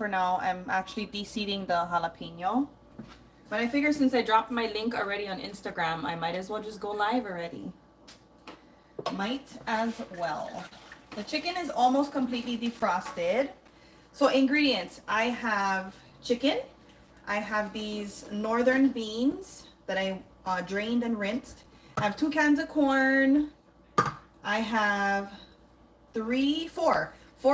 For now, I'm actually de-seeding the jalapeno. But I figure since I dropped my link already on Instagram, I might as well just go live already. Might as well. The chicken is almost completely defrosted. So ingredients, I have chicken. I have these northern beans that I drained and rinsed. I have 2 cans of corn. I have four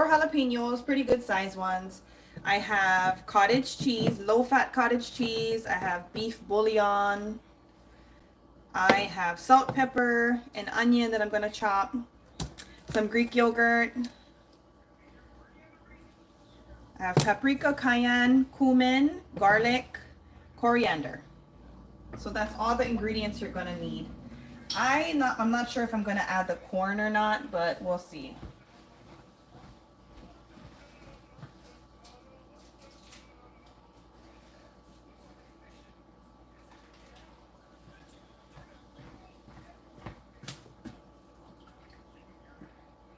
jalapenos, pretty good size ones. I have cottage cheese, low-fat cottage cheese. I have beef bouillon. I have salt, pepper, and onion that I'm gonna chop. Some Greek yogurt. I have paprika, cayenne, cumin, garlic, coriander. So that's all the ingredients you're gonna need. I'm not sure if I'm gonna add the corn or not, but we'll see.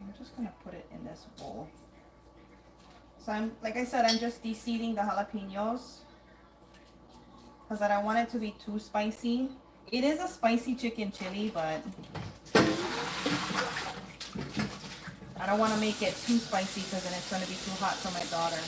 I'm just gonna put it in this bowl. So like I said, I'm just de-seeding the jalapenos because I don't want it to be too spicy. It is a spicy chicken chili, but I don't want to make it too spicy because then it's going to be too hot for my daughter.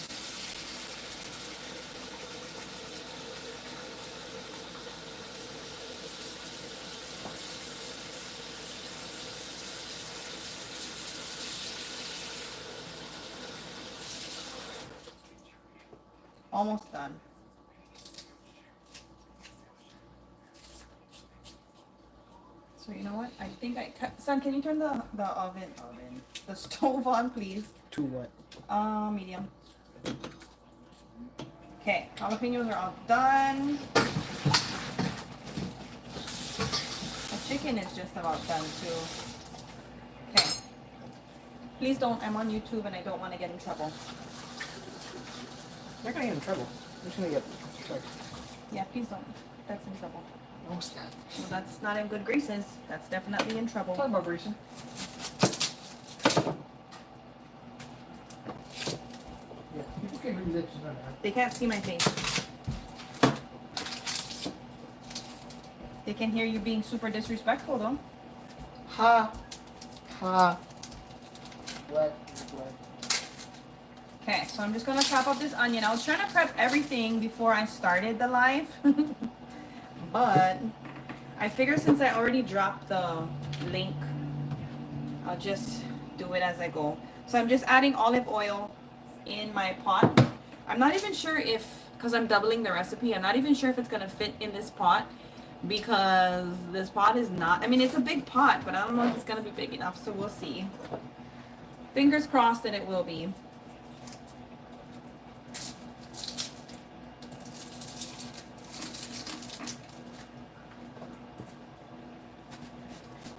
Almost done. So you know what? I think son, can you turn the the stove on, please? To what? Medium. Okay, jalapenos are all done. The chicken is just about done too. Okay. Please don't. I'm on YouTube and I don't want to get in trouble. You're not gonna get in trouble. I'm just gonna get charged. Yeah, please don't. That's in trouble. No, it's not. Well, that's not in good graces. That's definitely in trouble. Talk about Grayson. Yeah, people can read this. They can't see my face. They can hear you being super disrespectful though. Ha. Ha. What? Okay, so I'm just gonna chop up this onion. I was trying to prep everything before I started the live. But I figure since I already dropped the link, I'll just do it as I go. So I'm just adding olive oil in my pot. I'm not even sure if, because I'm doubling the recipe, I'm not even sure if it's gonna fit in this pot because this pot is not, I mean, it's a big pot, but I don't know if it's gonna be big enough, so we'll see. Fingers crossed that it will be.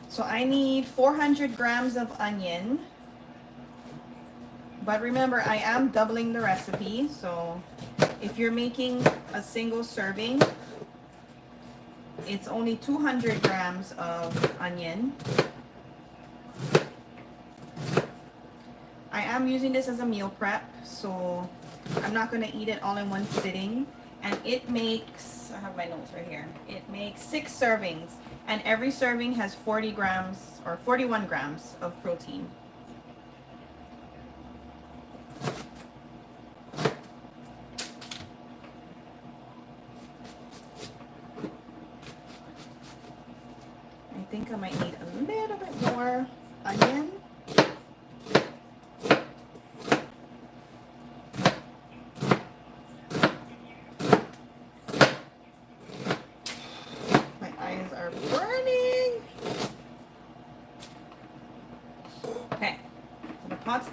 So I need 400 grams of onion. But remember, I am doubling the recipe. So if you're making a single serving, it's only 200 grams of onion. I am using this as a meal prep, so I'm not going to eat it all in one sitting. And it makes, I have my notes right here, it makes 6 servings. And every serving has 40 grams or 41 grams of protein. I think I might need a little bit more onion.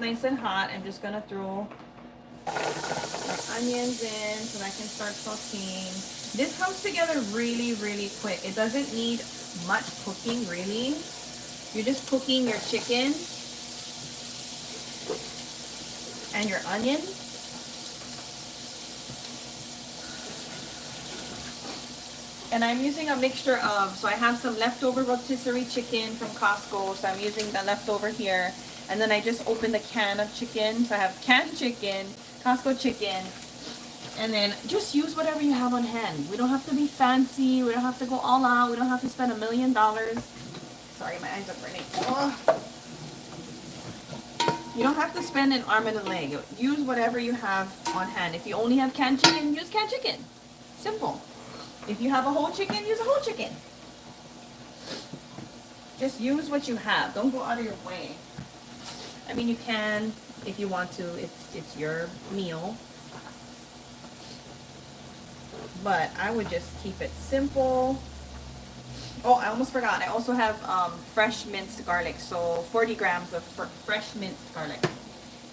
Nice and hot. I'm just gonna throw my onions in so that I can start sauteing. This comes together really, really quick. It doesn't need much cooking, really. You're just cooking your chicken and your onion. And I'm using a mixture of, so I have some leftover rotisserie chicken from Costco, so I'm using the leftover here. And then I just opened a can of chicken. So I have canned chicken, Costco chicken. And then just use whatever you have on hand. We don't have to be fancy. We don't have to go all out. We don't have to spend $1 million. Sorry, my eyes are burning. Oh. You don't have to spend an arm and a leg. Use whatever you have on hand. If you only have canned chicken, use canned chicken. Simple. If you have a whole chicken, use a whole chicken. Just use what you have. Don't go out of your way. I mean, you can if you want to. It's your meal. But I would just keep it simple. Oh, I almost forgot. I also have fresh minced garlic. So 40 grams of fresh minced garlic.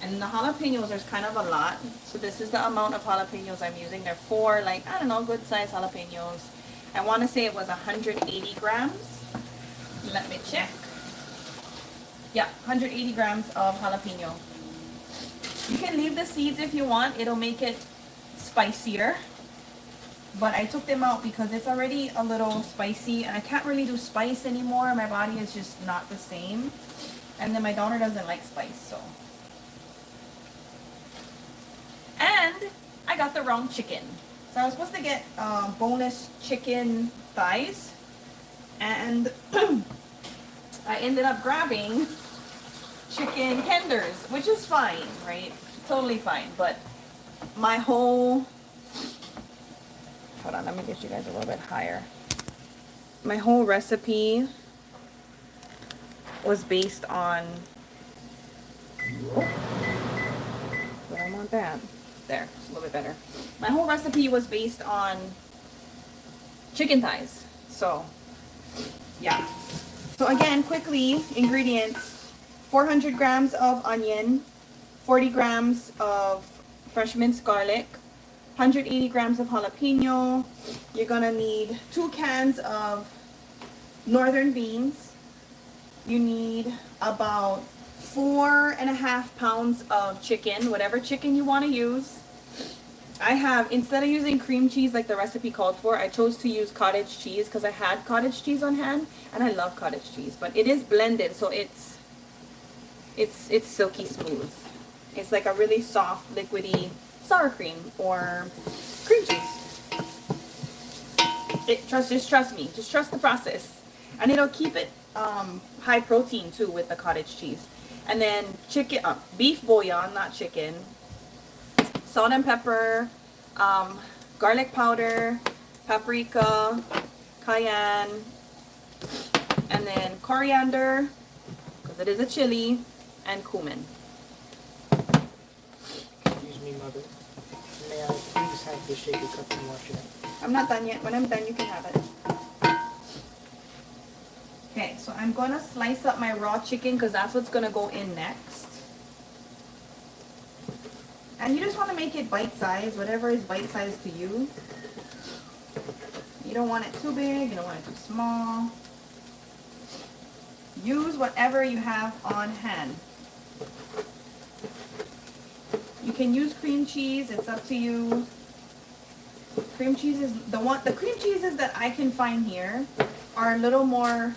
And the jalapenos, there's kind of a lot. So this is the amount of jalapenos I'm using. They're 4, like, I don't know, good size jalapenos. I want to say it was 180 grams. Let me check. Yeah, 180 grams of jalapeno. You can leave the seeds if you want. It'll make it spicier. But I took them out because it's already a little spicy. And I can't really do spice anymore. My body is just not the same. And then my daughter doesn't like spice, so. And I got the wrong chicken. So I was supposed to get boneless chicken thighs. And I ended up grabbing chicken tenders, which is fine, right? Totally fine. But my whole... Hold on, let me get you guys a little bit higher. My whole recipe was based on... Oh, but I want that. There, it's a little bit better. My whole recipe was based on chicken thighs. So, yeah. So again, quickly, ingredients. 400 grams of onion, 40 grams of fresh minced garlic, 180 grams of jalapeno. You're gonna need 2 cans of northern beans. You need about 4.5 pounds of chicken, whatever chicken you want to use. I have, instead of using cream cheese like the recipe called for, I chose to use cottage cheese because I had cottage cheese on hand, and I love cottage cheese, but it is blended, so it's silky smooth. It's like a really soft, liquidy sour cream or cream cheese. Just trust me. Just trust the process. And it'll keep it high protein too with the cottage cheese. And then chicken, beef bouillon, not chicken. Salt and pepper, garlic powder, paprika, cayenne, and then coriander, because it is a chili, and cumin. Excuse me, Mother. May I please have the shaker cup and wash it? I'm not done yet. When I'm done, you can have it. Okay, so I'm going to slice up my raw chicken because that's what's going to go in next. And you just want to make it bite-sized, whatever is bite-sized to you. You don't want it too big, you don't want it too small. Use whatever you have on hand. You can use cream cheese, it's up to you. Cream cheese is the cream cheeses that I can find here are a little more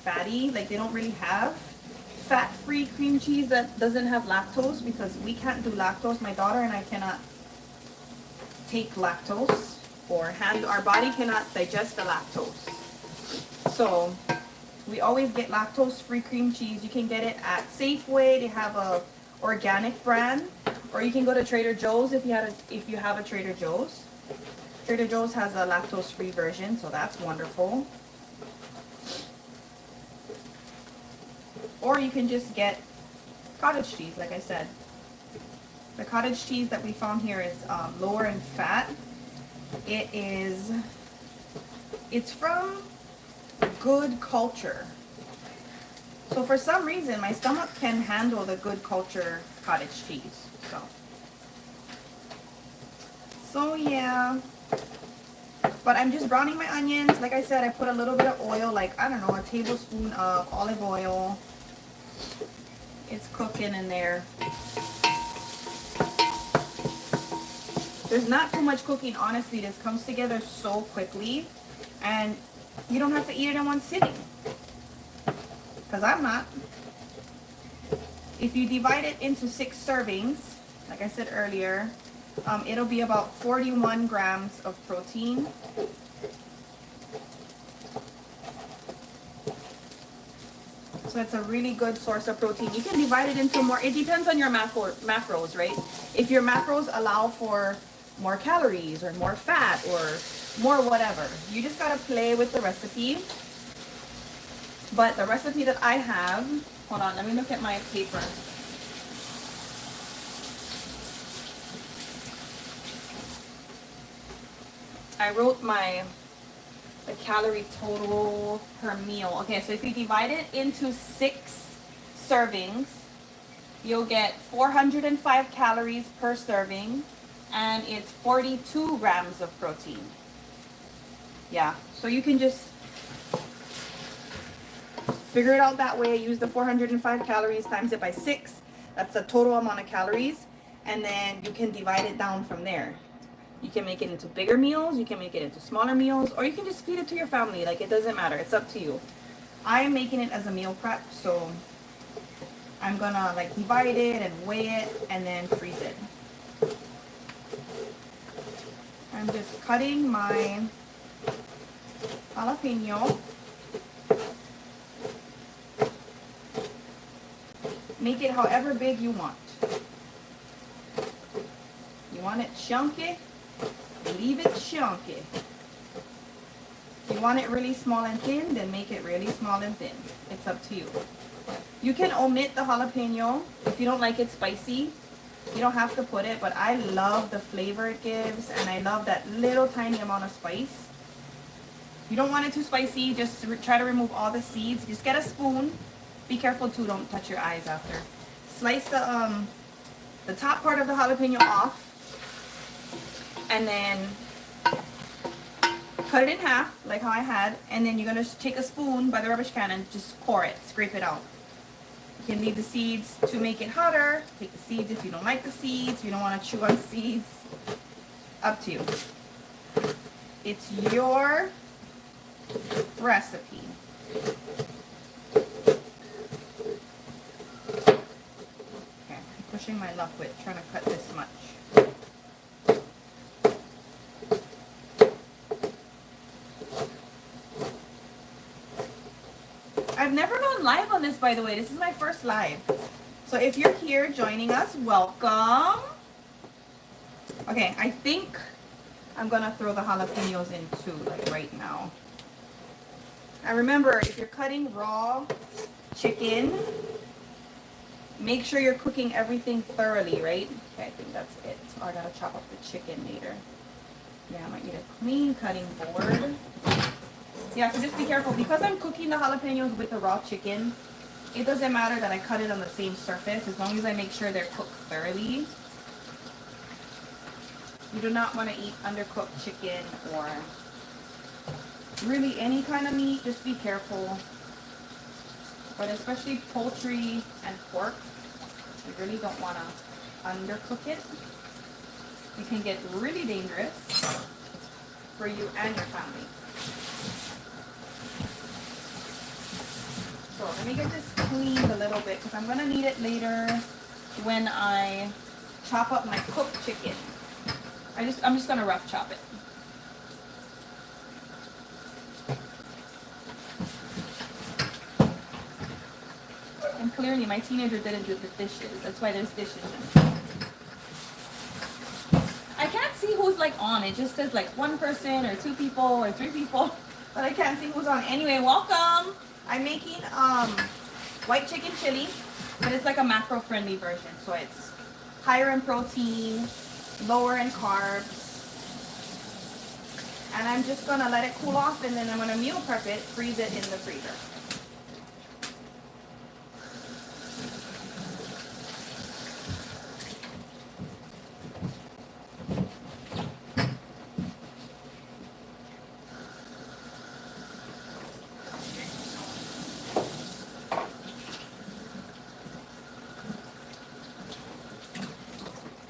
fatty, like they don't really have fat-free cream cheese that doesn't have lactose, because we can't do lactose. My daughter and I cannot take lactose, or our body cannot digest the lactose. So we always get lactose-free cream cheese. You can get it at Safeway. They have a organic brand, or you can go to Trader Joe's if you have a Trader Joe's. Trader Joe's has a lactose-free version, so that's wonderful. Or you can just get cottage cheese, like I said. The cottage cheese that we found here is lower in fat. It's from Good Culture. So for some reason, my stomach can handle the Good Culture cottage cheese. So yeah. But I'm just browning my onions. Like I said, I put a little bit of oil, like, I don't know, a tablespoon of olive oil. It's cooking in there. There's not too much cooking, honestly. This comes together so quickly, and you don't have to eat it in one sitting, because I'm not. If you divide it into 6 servings, like I said earlier, it'll be about 41 grams of protein. So it's a really good source of protein. You can divide it into more. It depends on your macros, right? If your macros allow for more calories or more fat or more whatever, you just gotta play with the recipe. But the recipe that I have, hold on, let me look at my paper. I wrote the calorie total per meal. Okay, so if you divide it into 6 servings, you'll get 405 calories per serving, and it's 42 grams of protein. Yeah, so you can just figure it out that way. Use the 405 calories, times it by 6. That's the total amount of calories, and then you can divide it down from there. You can make it into bigger meals, you can make it into smaller meals, or you can just feed it to your family. Like, it doesn't matter. It's up to you. I'm making it as a meal prep, so I'm gonna like divide it and weigh it and then freeze it. I'm just cutting my jalapeno. Make it however big you want. You want it chunky? Leave it chunky. You want it really small and thin, then make it really small and thin. It's up to you. You can omit the jalapeno if you don't like it spicy. You don't have to put it, but I love the flavor it gives, and I love that little tiny amount of spice. You don't want it too spicy, just try to remove all the seeds. Just get a spoon. Be careful too, don't touch your eyes after. Slice the top part of the jalapeno off, and then cut it in half like how I had, and then you're gonna take a spoon by the rubbish can and just core it, scrape it out. You can leave the seeds to make it hotter. Take the seeds if you don't like the seeds, you don't want to chew on seeds. Up to you. It's your recipe. Okay, I'm pushing my luck with trying to cut this much. I've never gone live on this, by the way. This is my first live. So if you're here joining us, welcome. Okay, I think I'm gonna throw the jalapenos in too, like right now. And remember, if you're cutting raw chicken, make sure you're cooking everything thoroughly, right? Okay, I think that's it. Oh, I gotta chop up the chicken later. Yeah, I might need a clean cutting board. Yeah, so just be careful. Because I'm cooking the jalapenos with the raw chicken, it doesn't matter that I cut it on the same surface, as long as I make sure they're cooked thoroughly. You do not want to eat undercooked chicken or really any kind of meat. Just be careful. But especially poultry and pork, you really don't want to undercook it. It can get really dangerous for you and your family. So let me get this cleaned a little bit because I'm going to need it later when I chop up my cooked chicken. I'm just going to rough chop it. And clearly my teenager didn't do the dishes. That's why there's dishes in it. I can't see who's like on. It just says like 1 person or 2 people or 3 people. But I can't see who's on. Anyway, welcome. I'm making white chicken chili, but it's like a macro-friendly version. So it's higher in protein, lower in carbs. And I'm just going to let it cool off, and then I'm going to meal prep it, freeze it in the freezer.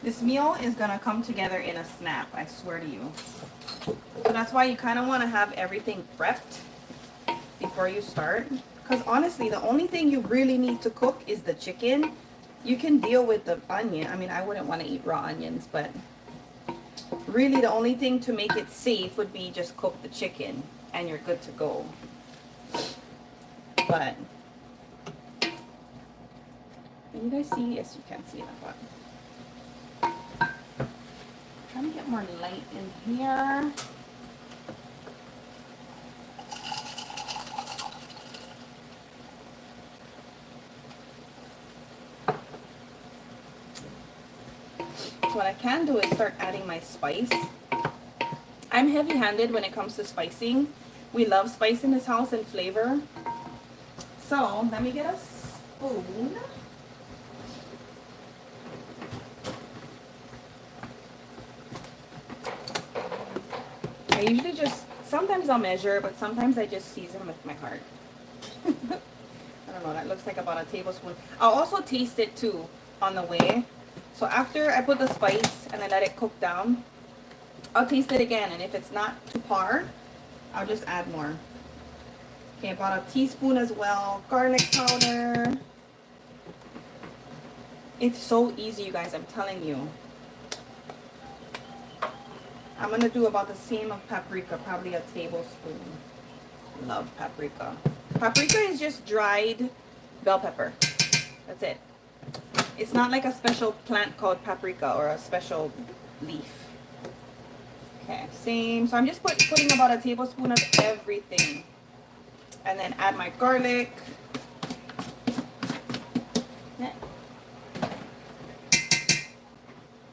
This meal is gonna come together in a snap, I swear to you. So that's why you kind of want to have everything prepped before you start. Because honestly, the only thing you really need to cook is the chicken. You can deal with the onion. I mean, I wouldn't want to eat raw onions, but really the only thing to make it safe would be just cook the chicken and you're good to go. But can you guys see? Yes, you can see that. But trying to get more light in here. So what I can do is start adding my spice. I'm heavy-handed when it comes to spicing. We love spice in this house and flavor. So let me get a spoon. I usually just, sometimes I'll measure, but sometimes I just season with my heart. I don't know, that looks like about a tablespoon. I'll also taste it too on the way. So after I put the spice and I let it cook down, I'll taste it again. And if it's not to par, I'll just add more. Okay, about a teaspoon as well. Garlic powder. It's so easy, you guys, I'm telling you. I'm gonna do about the same of paprika, probably a tablespoon. Love paprika. Paprika is just dried bell pepper. That's it. It's not like a special plant called paprika or a special leaf. Okay, same. So I'm just putting about a tablespoon of everything. And then add my garlic. Yeah.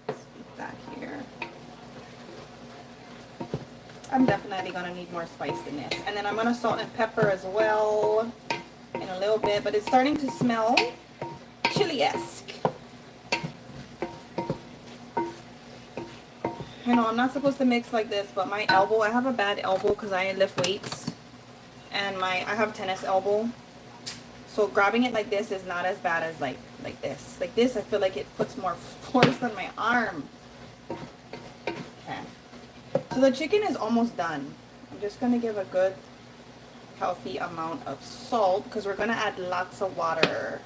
Speak that here. I'm definitely gonna need more spice in this. And then I'm gonna salt and pepper as well in a little bit, but it's starting to smell chili-esque. I know I'm not supposed to mix like this, but my elbow, I have a bad elbow because I lift weights. And I have tennis elbow. So grabbing it like this is not as bad as like this. Like this, I feel like it puts more force on my arm. Okay. So the chicken is almost done. I'm just going to give a good healthy amount of salt because we're going to add lots of water.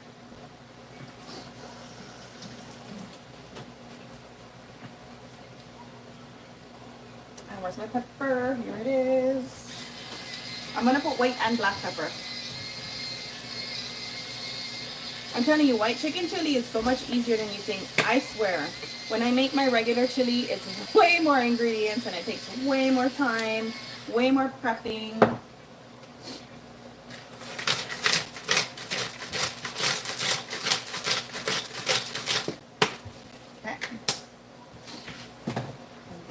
And where's my pepper? Here it is. I'm going to put white and black pepper. I'm telling you, white chicken chili is so much easier than you think. I swear. When I make my regular chili, it's way more ingredients and it takes way more time, way more prepping. Okay.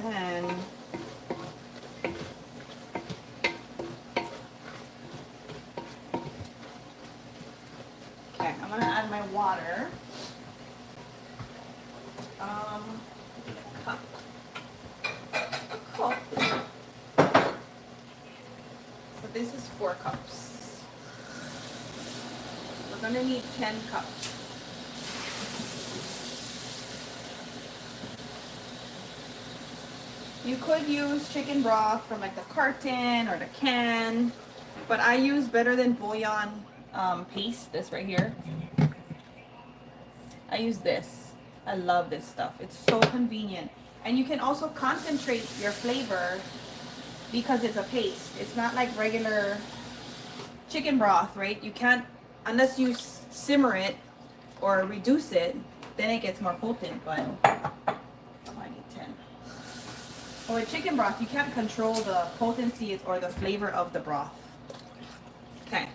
And then I'm gonna add my water. Cup. So this is 4 cups. We're gonna need 10 cups. You could use chicken broth from like the carton or the can, but I use Better Than Bouillon paste, this right here. I use this. I love this stuff. It's so convenient. And you can also concentrate your flavor because it's a paste. It's not like regular chicken broth, right? You can't, unless you simmer it or reduce it, then it gets more potent, but oh, I need 10. But with chicken broth, you can't control the potency or the flavor of the broth. Okay.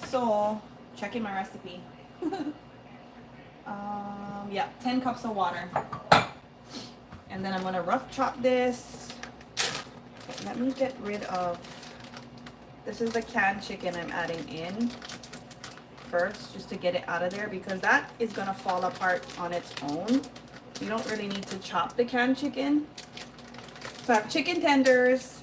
So, checking my recipe. Yeah, 10 cups of water. And then I'm gonna rough chop this. Okay, let me get rid of, this is the canned chicken I'm adding in first, just to get it out of there, because that is gonna fall apart on its own. You don't really need to chop the canned chicken. So I have chicken tenders.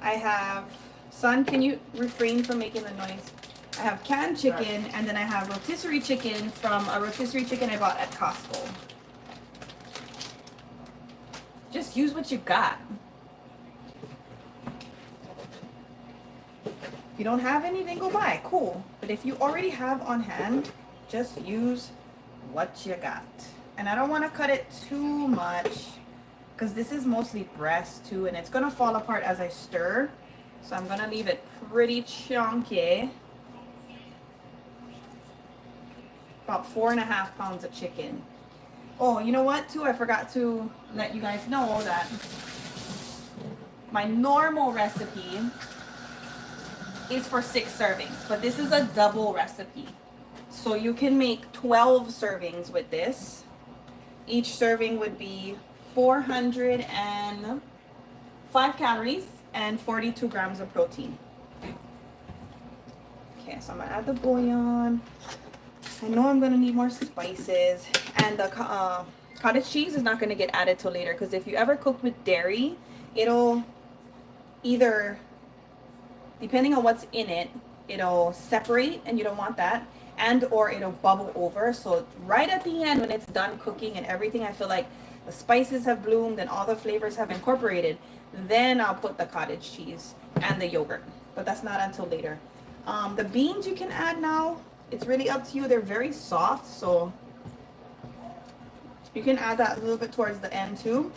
I have, son, can you refrain from making the noise? I have canned chicken, and then I have rotisserie chicken from a rotisserie chicken I bought at Costco. Just use what you got. If you don't have anything, go buy. Cool. But if you already have on hand just use what you got. And I don't want to cut it too much because this is mostly breast too, and it's gonna fall apart as I stir. So I'm gonna leave it pretty chunky. About 4.5 pounds of chicken. Oh, you know what too? I forgot to let you guys know that my normal recipe is for 6 servings, but this is a double recipe. So you can make 12 servings with this. Each serving would be 405 calories and 42 grams of protein. Okay, so I'm gonna add the bouillon. I know I'm gonna need more spices, and the cottage cheese is not gonna get added till later, because if you ever cook with dairy, it'll either, depending on what's in it, it'll separate, and you don't want that, and or it'll bubble over. So right at the end, when it's done cooking and everything, I feel like the spices have bloomed and all the flavors have incorporated, then I'll put the cottage cheese and the yogurt, but that's not until later. The beans you can add now. It's really up to you. They're very soft, so you can add that a little bit towards the end too.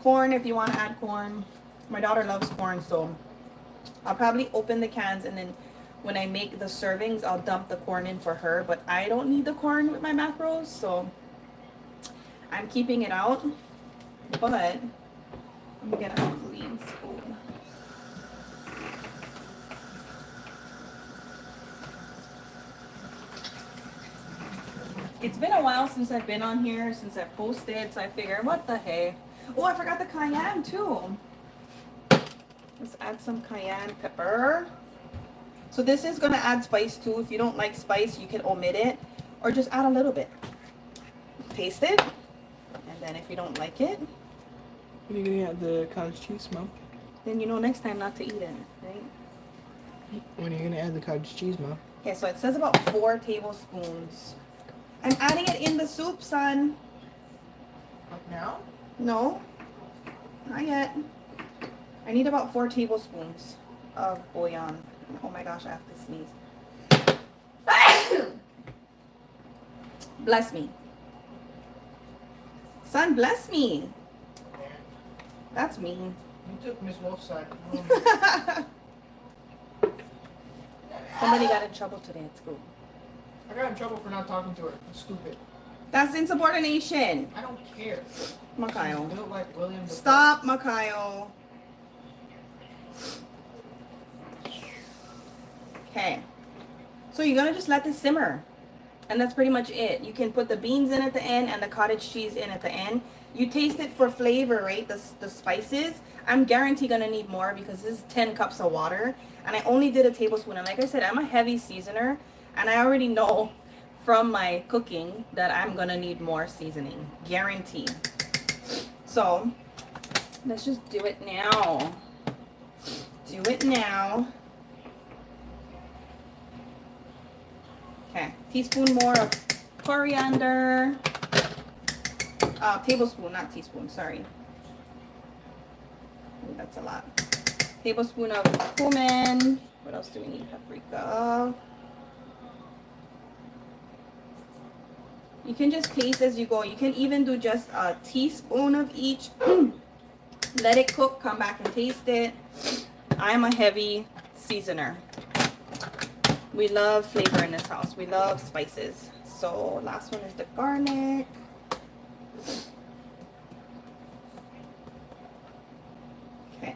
Corn, if you want to add corn. My daughter loves corn, so I'll probably open the cans, and then when I make the servings, I'll dump the corn in for her. But I don't need the corn with my macros, so I'm keeping it out. But let me get a clean spoon. It's been a while since I've been on here, since I posted, so I figured, what the hey. Oh, I forgot the cayenne too. Let's add some cayenne pepper. So this is gonna add spice too. If you don't like spice, you can omit it or just add a little bit. Taste it, and then if you don't like it, When are you gonna add the cottage cheese, Mom? then you know next time not to eat it, right? When are you gonna add the cottage cheese, Mom? Okay, so it says about 4 tablespoons. I'm adding it in the soup, son. Like now? No, not yet. I need about 4 tablespoons of bouillon. Oh my gosh, I have to sneeze. Bless me. Son, bless me. That's mean. You took Miss Wolf's side. Somebody got in trouble today at school. I got in trouble for not talking to her. I'm stupid. That's insubordination. I don't care. Makayo. She's built like William the Stop, Makayo. Okay. So you're gonna just let this simmer. And that's pretty much it. You can put the beans in at the end and the cottage cheese in at the end. You taste it for flavor, right? The spices. I'm guaranteed gonna need more because this is 10 cups of water. And I only did a tablespoon. And like I said, I'm a heavy seasoner. And I already know from my cooking that I'm gonna need more seasoning. Guaranteed. So, let's just do it now. Do it now. Okay, teaspoon more of coriander. Tablespoon, not teaspoon, sorry. Ooh, that's a lot. Tablespoon of cumin. What else do we need? Paprika. You can just taste as you go. You can even do just a teaspoon of each. Let it cook, come back and taste it. I'm a heavy seasoner. We love flavor in this house. We love spices. So last one is the garlic. Okay.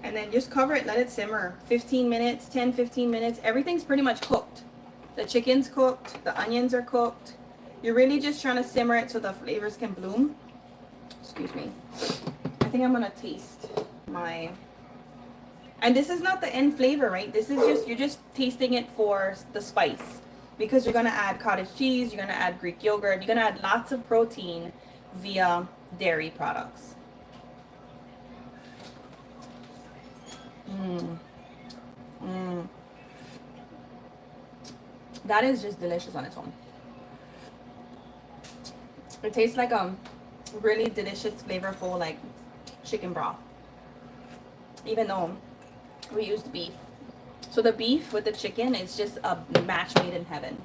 And then just cover it, let it simmer. 15 minutes, 10, 15 minutes. Everything's pretty much cooked. The chicken's cooked. The onions are cooked. You're really just trying to simmer it so the flavors can bloom. Excuse me. I think I'm going to taste my... And this is not the end flavor, right? This is just, you're just tasting it for the spice. Because you're going to add cottage cheese, you're going to add Greek yogurt, you're going to add lots of protein via dairy products. That is just delicious on its own. It tastes like a really delicious, flavorful, like chicken broth. Even though We used beef. So the beef with the chicken is just a match made in heaven.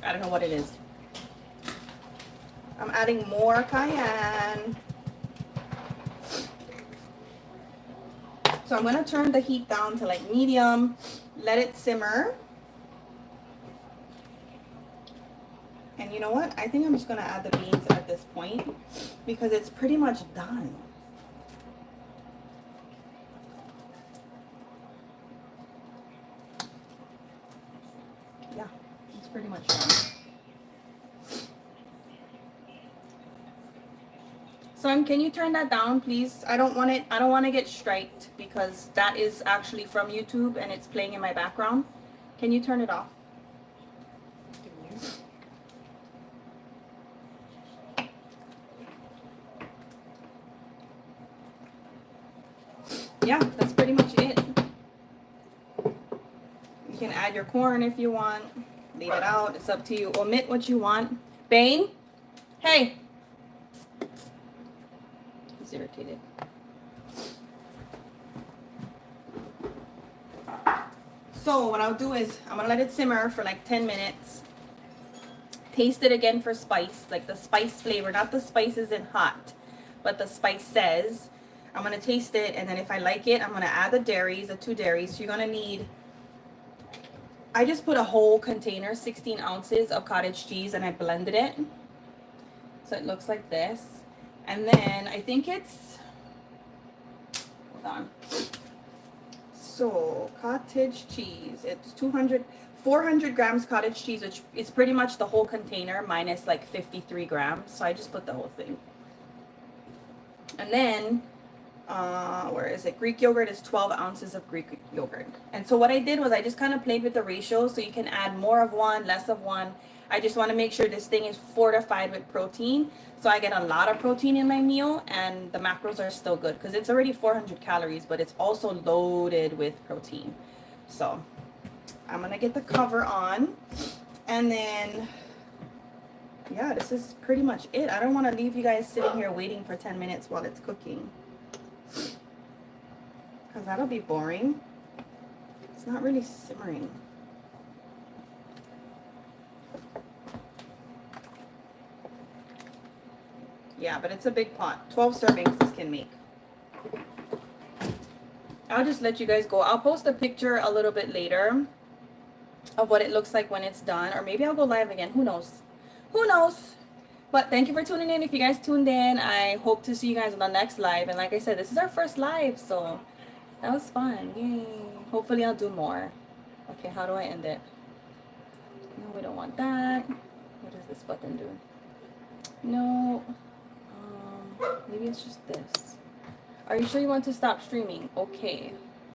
I don't know what it is. I'm adding more cayenne. So I'm going to turn the heat down to like medium, let it simmer. And you know what? I think I'm just going to add the beans at this point because it's pretty much done. Yeah, it's pretty much done. Son, can you turn that down, please? I don't want to get striked because that is actually from YouTube and it's playing in my background. Can you turn it off? Yeah, that's pretty much it. You can add your corn if you want. Leave it out. It's up to you. Omit what you want. Bane? Hey! He's irritated. So what I'll do is I'm gonna let it simmer for like 10 minutes. Taste it again for spice, like the spice flavor, not the spice isn't hot, but the spice says. I'm gonna taste it, and then if I like it, I'm gonna add the dairies, the 2 dairies. So you're gonna need, I just put a whole container, 16 ounces of cottage cheese, and I blended it. So it looks like this. And then I think it's, hold on. So cottage cheese, it's 400 grams cottage cheese, which is pretty much the whole container minus like 53 grams. So I just put the whole thing. And then, where is it? Greek yogurt is 12 ounces of Greek yogurt. And so what I did was I just kind of played with the ratio. So you can add more of one, less of one. I just want to make sure this thing is fortified with protein. So I get a lot of protein in my meal and the macros are still good because it's already 400 calories, but it's also loaded with protein. So I'm going to get the cover on and then, yeah, this is pretty much it. I don't want to leave you guys sitting here waiting for 10 minutes while it's cooking because that'll be boring. It's not really simmering. Yeah, but it's a big pot. 12 servings this can make. I'll just let you guys go. I'll post a picture a little bit later of what it looks like when it's done. Or maybe I'll go live again. Who knows? Who knows? But thank you for tuning in. If you guys tuned in, I hope to see you guys on the next live. And like I said, this is our first live. So that was fun. Yay. Hopefully I'll do more. Okay, how do I end it? No, we don't want that. What does this button do? No. Maybe it's just this. Are you sure you want to stop streaming? Okay.